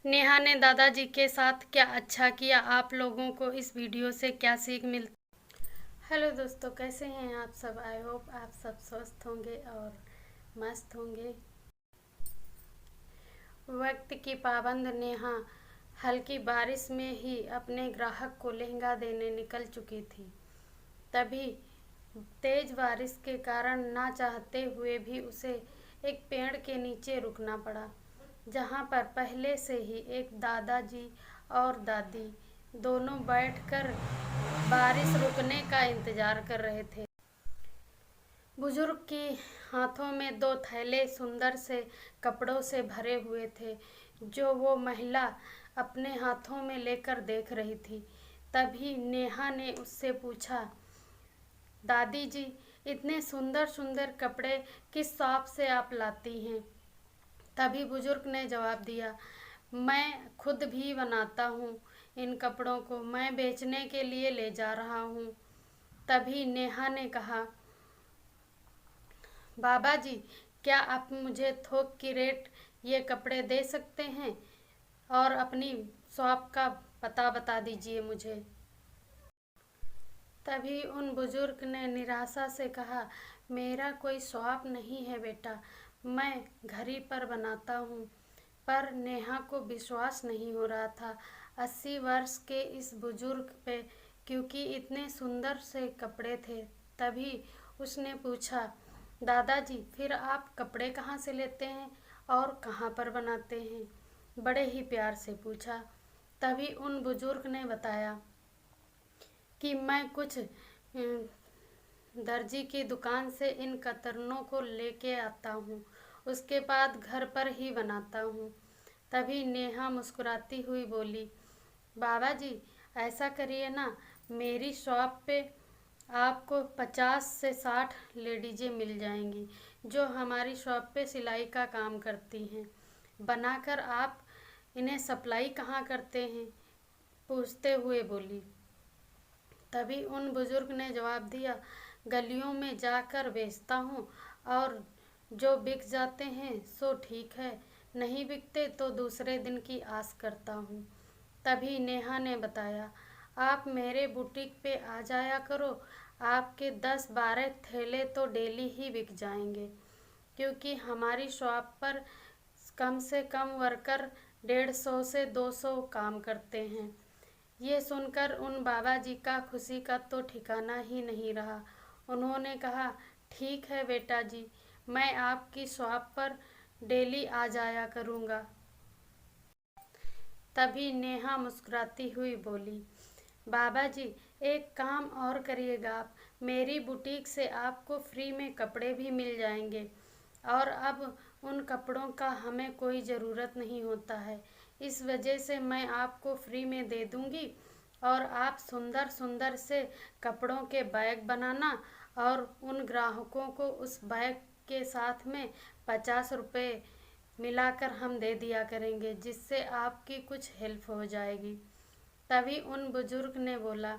नेहा ने दादाजी के साथ क्या अच्छा किया, आप लोगों को इस वीडियो से क्या सीख मिलती। हेलो दोस्तों, कैसे हैं आप सब। आई होप आप सब स्वस्थ होंगे और मस्त होंगे। वक्त की पाबंद नेहा हल्की बारिश में ही अपने ग्राहक को लहंगा देने निकल चुकी थी। तभी तेज बारिश के कारण ना चाहते हुए भी उसे एक पेड़ के नीचे रुकना पड़ा, जहाँ पर पहले से ही एक दादाजी और दादी दोनों बैठकर बारिश रुकने का इंतजार कर रहे थे। बुजुर्ग के हाथों में दो थैले सुंदर से कपड़ों से भरे हुए थे, जो वो महिला अपने हाथों में लेकर देख रही थी। तभी नेहा ने उससे पूछा, दादी जी, इतने सुंदर सुंदर कपड़े किस शॉप से आप लाती हैं। तभी बुजुर्ग ने जवाब दिया, मैं खुद भी बनाता हूँ इन कपड़ों को, मैं बेचने के लिए ले जा रहा हूँ। तभी नेहा ने कहा, बाबा जी, क्या आप मुझे थोक की रेट ये कपड़े दे सकते हैं और अपनी शॉप का पता बता दीजिए मुझे। तभी उन बुजुर्ग ने निराशा से कहा, मेरा कोई शॉप नहीं है बेटा, मैं घर ही पर बनाता हूँ। पर नेहा को विश्वास नहीं हो रहा था 80 वर्ष के इस बुजुर्ग पे, क्योंकि इतने सुंदर से कपड़े थे। तभी उसने पूछा, दादाजी, फिर आप कपड़े कहाँ से लेते हैं और कहाँ पर बनाते हैं। बड़े ही प्यार से पूछा। तभी उन बुजुर्ग ने बताया कि मैं कुछ दर्जी की दुकान से इन कतरनों को लेके आता हूँ, उसके बाद घर पर ही बनाता हूँ। तभी नेहा मुस्कुराती हुई बोली, बाबा जी, ऐसा करिए ना, मेरी शॉप पे आपको 50 से 60 लेडीजें मिल जाएंगी, जो हमारी शॉप पे सिलाई का काम करती हैं। बनाकर आप इन्हें सप्लाई कहाँ करते हैं, पूछते हुए बोली। तभी उन बुजुर्ग ने जवाब दिया, गलियों में जाकर बेचता हूँ और जो बिक जाते हैं सो ठीक है, नहीं बिकते तो दूसरे दिन की आस करता हूँ। तभी नेहा ने बताया, आप मेरे बुटीक पे आ जाया करो, आपके 10-12 थैले तो डेली ही बिक जाएंगे, क्योंकि हमारी शॉप पर कम से कम वर्कर 150 से 200 काम करते हैं। ये सुनकर उन बाबा जी का खुशी का तो ठिकाना ही नहीं रहा। उन्होंने कहा, ठीक है बेटा जी, मैं आपकी शॉप पर डेली आ जाया करूँगा। तभी नेहा मुस्कुराती हुई बोली, बाबा जी, एक काम और करिएगा आप, मेरी बुटीक से आपको फ्री में कपड़े भी मिल जाएंगे और अब उन कपड़ों का हमें कोई ज़रूरत नहीं होता है। इस वजह से मैं आपको फ्री में दे दूँगी और आप सुंदर सुंदर से कपड़ों के बैग बनाना और उन ग्राहकों को उस बैग के साथ में 50 रुपये मिलाकर हम दे दिया करेंगे, जिससे आपकी कुछ हेल्प हो जाएगी। तभी उन बुजुर्ग ने बोला,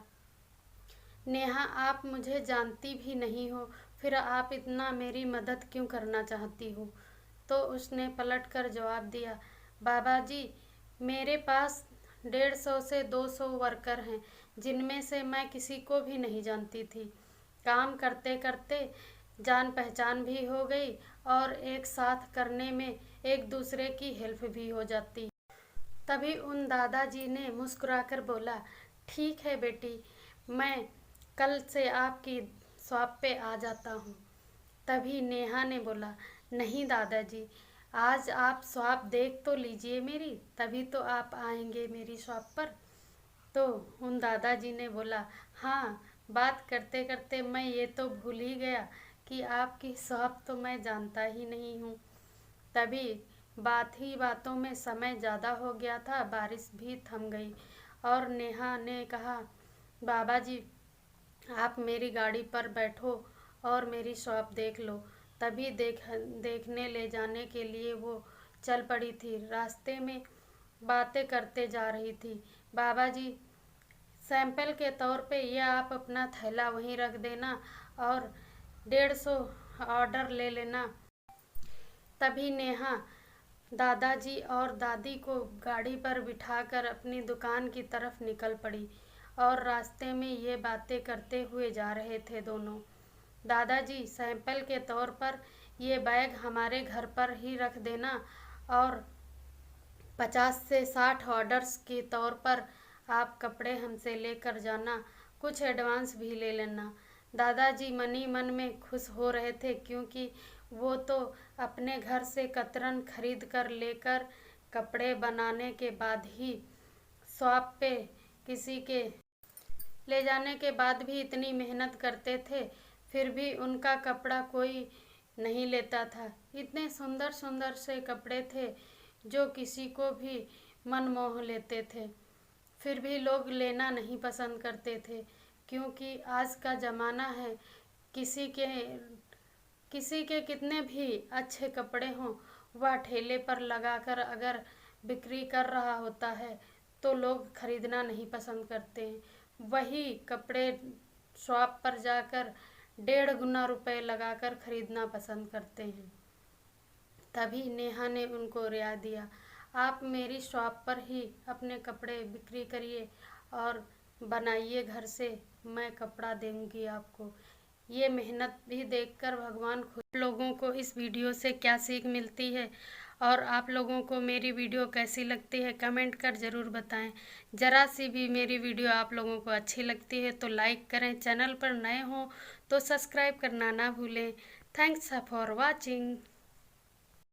नेहा, आप मुझे जानती भी नहीं हो, फिर आप इतना मेरी मदद क्यों करना चाहती हो। तो उसने पलट कर जवाब दिया, बाबा जी, मेरे पास 150 से 200 वर्कर हैं, जिनमें से मैं किसी को भी नहीं जानती थी। काम करते करते जान पहचान भी हो गई और एक साथ करने में एक दूसरे की हेल्प भी हो जाती। तभी उन दादाजी ने मुस्कुराकर बोला, ठीक है बेटी, मैं कल से आपकी शॉप पे आ जाता हूँ। तभी नेहा ने बोला, नहीं दादाजी, आज आप शॉप देख तो लीजिए मेरी, तभी तो आप आएंगे मेरी शॉप पर। तो उन दादाजी ने बोला, हाँ, बात करते करते मैं ये तो भूल ही गया कि आपकी शॉप तो मैं जानता ही नहीं हूँ। तभी बात ही बातों में समय ज़्यादा हो गया था, बारिश भी थम गई और नेहा ने कहा, बाबा जी, आप मेरी गाड़ी पर बैठो और मेरी शॉप देख लो। तभी देखने ले जाने के लिए वो चल पड़ी थी। रास्ते में बातें करते जा रही थी, बाबा जी, सैंपल के तौर पे ये आप अपना थैला वहीं रख देना और 150 ऑर्डर ले लेना। तभी नेहा दादाजी और दादी को गाड़ी पर बिठाकर अपनी दुकान की तरफ निकल पड़ी और रास्ते में ये बातें करते हुए जा रहे थे दोनों। दादाजी, सैंपल के तौर पर ये बैग हमारे घर पर ही रख देना और 50 से 60 ऑर्डर्स के तौर पर आप कपड़े हमसे लेकर जाना, कुछ एडवांस भी ले लेना। दादाजी मनी मन में खुश हो रहे थे क्योंकि वो तो अपने घर से कतरन खरीद कर लेकर कपड़े बनाने के बाद ही शॉप पे किसी के ले जाने के बाद भी इतनी मेहनत करते थे, फिर भी उनका कपड़ा कोई नहीं लेता था। इतने सुंदर सुंदर से कपड़े थे जो किसी को भी मन मोह लेते थे, फिर भी लोग लेना नहीं पसंद करते थे क्योंकि आज का ज़माना है, किसी के कितने भी अच्छे कपड़े हों, वह ठेले पर लगाकर अगर बिक्री कर रहा होता है तो लोग खरीदना नहीं पसंद करते हैं। वही कपड़े शॉप पर जाकर 1.5 गुना रुपए लगाकर खरीदना पसंद करते हैं। तभी नेहा ने उनको रियायत दिया, आप मेरी शॉप पर ही अपने कपड़े बिक्री करिए और बनाइए घर से, मैं कपड़ा दूंगी आपको। ये मेहनत भी देखकर भगवान खुद। लोगों को इस वीडियो से क्या सीख मिलती है और आप लोगों को मेरी वीडियो कैसी लगती है कमेंट कर ज़रूर बताएं। ज़रा सी भी मेरी वीडियो आप लोगों को अच्छी लगती है तो लाइक करें, चैनल पर नए हों तो सब्सक्राइब करना ना भूलें। Thanks for watching.